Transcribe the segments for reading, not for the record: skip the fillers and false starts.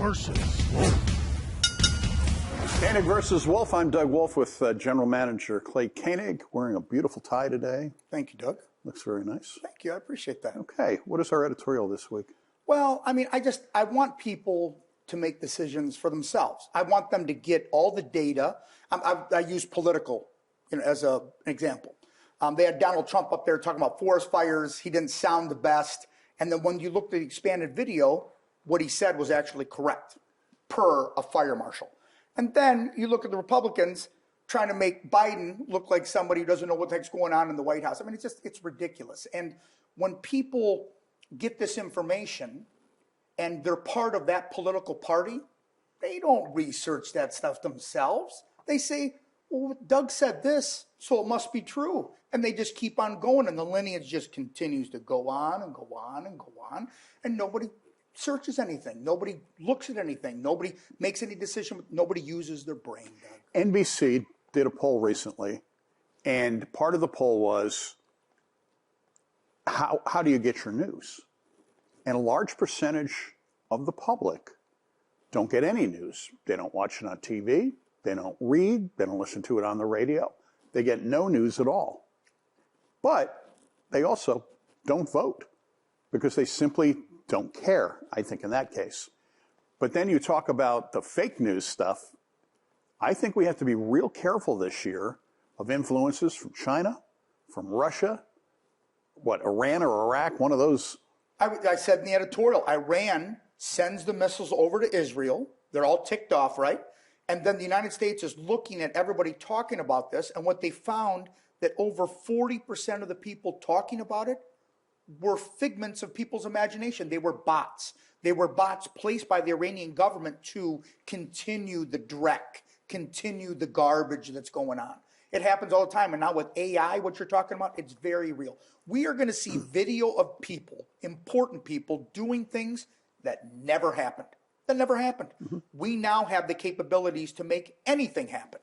versus Wolfe. Koenig versus Wolfe. I'm Doug Wolfe with General Manager Clay Koenig, wearing a beautiful tie today. Thank you, Doug. Looks very nice. Thank you. I appreciate that. Okay. What is our editorial this week? Well, I mean, I want people to make decisions for themselves. I want them to get all the data. I use political, as an example. They had Donald Trump up there talking about forest fires. He didn't sound the best. And then when you looked at the expanded video, what he said was actually correct, per a fire marshal. And then you look at the Republicans trying to make Biden look like somebody who doesn't know what the heck's going on in the White House. I mean, it's ridiculous. And when people get this information and they're part of that political party, they don't research that stuff themselves. They say, well, Doug said this, so it must be true. And they just keep on going, and the lineage just continues to go on and go on and go on, and nobody searches anything. Nobody looks at anything. Nobody makes any decision. Nobody uses their brain, Doug. NBC did a poll recently, and part of the poll was, how do you get your news? And a large percentage of the public don't get any news. They don't watch it on TV. They don't read. They don't listen to it on the radio. They get no news at all. But they also don't vote because they simply don't care, I think, in that case. But then you talk about the fake news stuff. I think we have to be real careful this year of influences from China, from Russia, Iran or Iraq, one of those. I said in the editorial, Iran sends the missiles over to Israel. They're all ticked off, right? And then the United States is looking at everybody talking about this, and what they found that over 40% of the people talking about it were figments of people's imagination. They were bots. They were bots placed by the Iranian government to continue the dreck, continue the garbage that's going on. It happens all the time. And now with AI, what you're talking about, it's very real. We are going to see video of people, important people, doing things that never happened. That never happened. Mm-hmm. We now have the capabilities to make anything happen.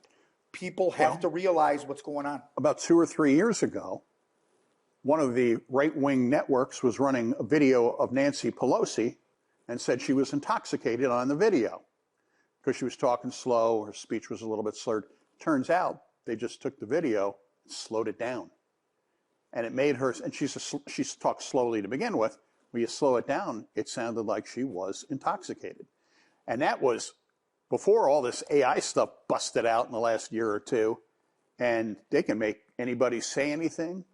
People have to realize what's going on. About 2 or 3 years ago, one of the right-wing networks was running a video of Nancy Pelosi and said she was intoxicated on the video because she was talking slow, her speech was a little bit slurred. Turns out they just took the video and slowed it down. And it made her, and she's talked slowly to begin with. When you slow it down, it sounded like she was intoxicated. And that was before all this AI stuff busted out in the last year or two. And they can make anybody say anything.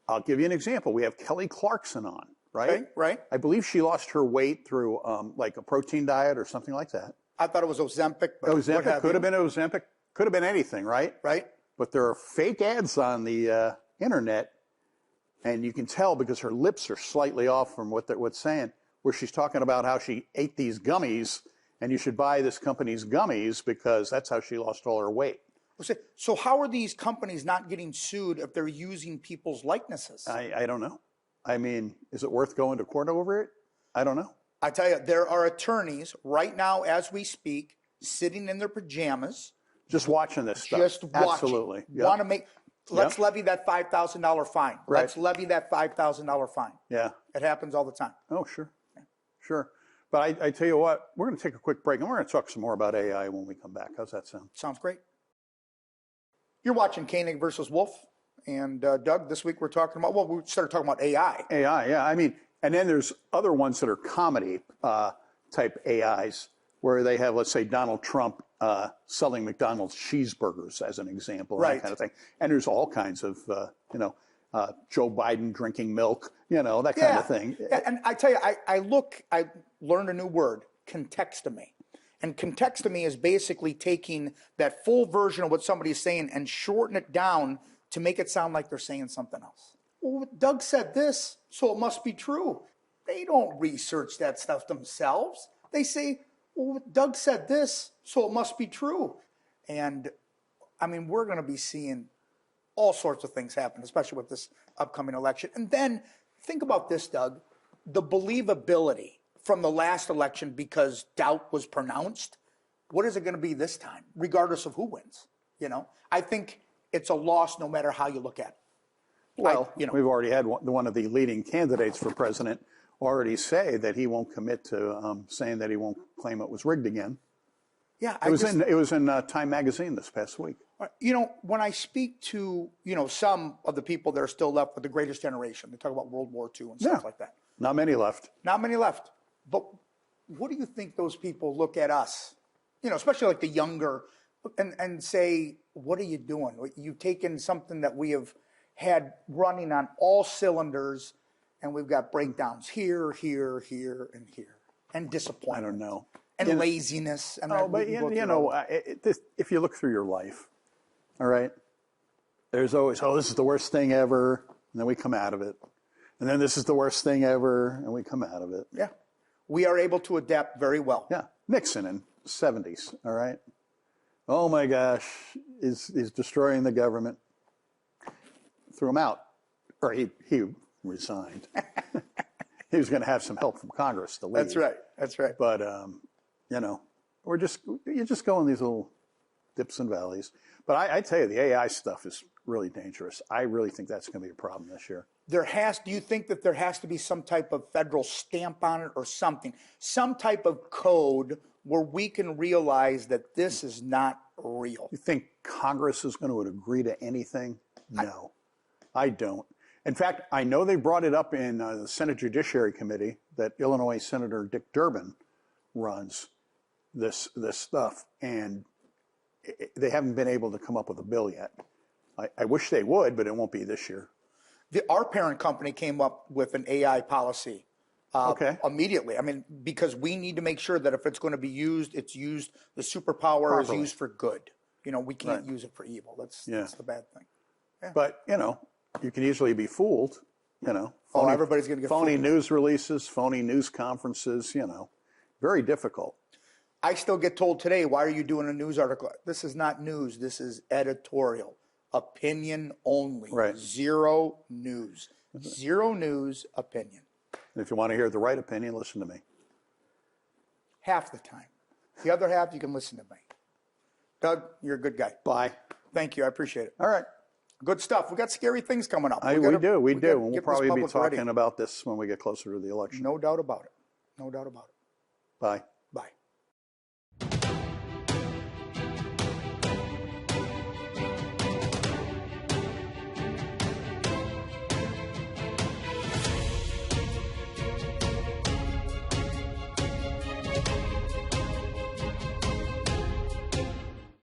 I'll give you an example. We have Kelly Clarkson on, right? Right. I believe she lost her weight through like a protein diet or something like that. I thought it was Ozempic. But Ozempic, could have been Ozempic, could have been anything, right? Right. But there are fake ads on the internet, and you can tell because her lips are slightly off from what's saying, where she's talking about how she ate these gummies, and you should buy this company's gummies because that's how she lost all her weight. So how are these companies not getting sued if they're using people's likenesses? I don't know. I mean, is it worth going to court over it? I don't know. I tell you, there are attorneys right now as we speak, sitting in their pajamas. Just watching this stuff. Just watching. Absolutely. Yep. Want to make, let's levy that $5,000 fine. Right. Let's levy that $5,000 fine. Yeah. It happens all the time. Oh, sure. Yeah. Sure. But I tell you what, we're going to take a quick break, and we're going to talk some more about AI when we come back. How's that sound? Sounds great. You're watching Koenig versus Wolfe. And Doug, this week we're talking about, well, we started talking about AI. AI, yeah. I mean, and then there's other ones that are comedy type AIs where they have, let's say, Donald Trump selling McDonald's cheeseburgers as an example, right. That kind of thing. And there's all kinds of, Joe Biden drinking milk, that kind of thing. And I tell you, I learned a new word, contextomy. And contextomy is basically taking that full version of what somebody is saying and shorten it down to make it sound like they're saying something else. Well, Doug said this, so it must be true. They don't research that stuff themselves. They say, well, Doug said this, so it must be true. And, I mean, we're going to be seeing all sorts of things happen, especially with this upcoming election. And then think about this, Doug, the believability from the last election because doubt was pronounced. What is it going to be this time, regardless of who wins? I think it's a loss no matter how you look at it. Well, we've already had one of the leading candidates for president already say that he won't commit to saying that he won't claim it was rigged again. Yeah, It was in Time Magazine this past week. You know, when I speak to, you know, some of the people that are still left with the greatest generation, they talk about World War II and stuff like that. Not many left. Not many left. But what do you think those people look at us, you know, especially like the younger, and say, what are you doing? You've taken something that we have had running on all cylinders, and we've got breakdowns here, here, here, and here, and disappointment. I don't know. And laziness. And but if you look through your life, all right, there's always, this is the worst thing ever, and then we come out of it. And then this is the worst thing ever, and we come out of it. Yeah. We are able to adapt very well. Yeah. Nixon in the 70s, all right? Oh my gosh, is destroying the government. Threw him out. Or he resigned. He was going to have some help from Congress to leave. That's right. That's right. But, you know, you just go in these little dips and valleys. But I tell you, the AI stuff is really dangerous. I really think that's going to be a problem this year. Do you think that there has to be some type of federal stamp on it or something, some type of code where we can realize that this is not real? You think Congress is going to agree to anything? No, I don't. In fact, I know they brought it up in the Senate Judiciary Committee that Illinois Senator Dick Durbin runs this stuff, and they haven't been able to come up with a bill yet. I wish they would, but it won't be this year. Our parent company came up with an AI policy immediately. I mean, because we need to make sure that if it's going to be used, it's used, the superpower Properly. is used for good. You know, we can't use it for evil. That's the bad thing. Yeah. But, you know, you can easily be fooled, you know. Everybody's going to get phony fooled. News releases, phony news conferences, you know. Very difficult. I still get told today, why are you doing a news article? This is not news. This is editorial. Opinion only. Right. Zero news. Zero news, opinion. And if you want to hear the right opinion, listen to me. Half the time. The other half, you can listen to me. Doug, you're a good guy. Bye. Thank you. I appreciate it. All right. Good stuff. We got scary things coming up. We do. We do. And we'll probably be talking ready. about this when we get closer to the election. No doubt about it. No doubt about it. Bye.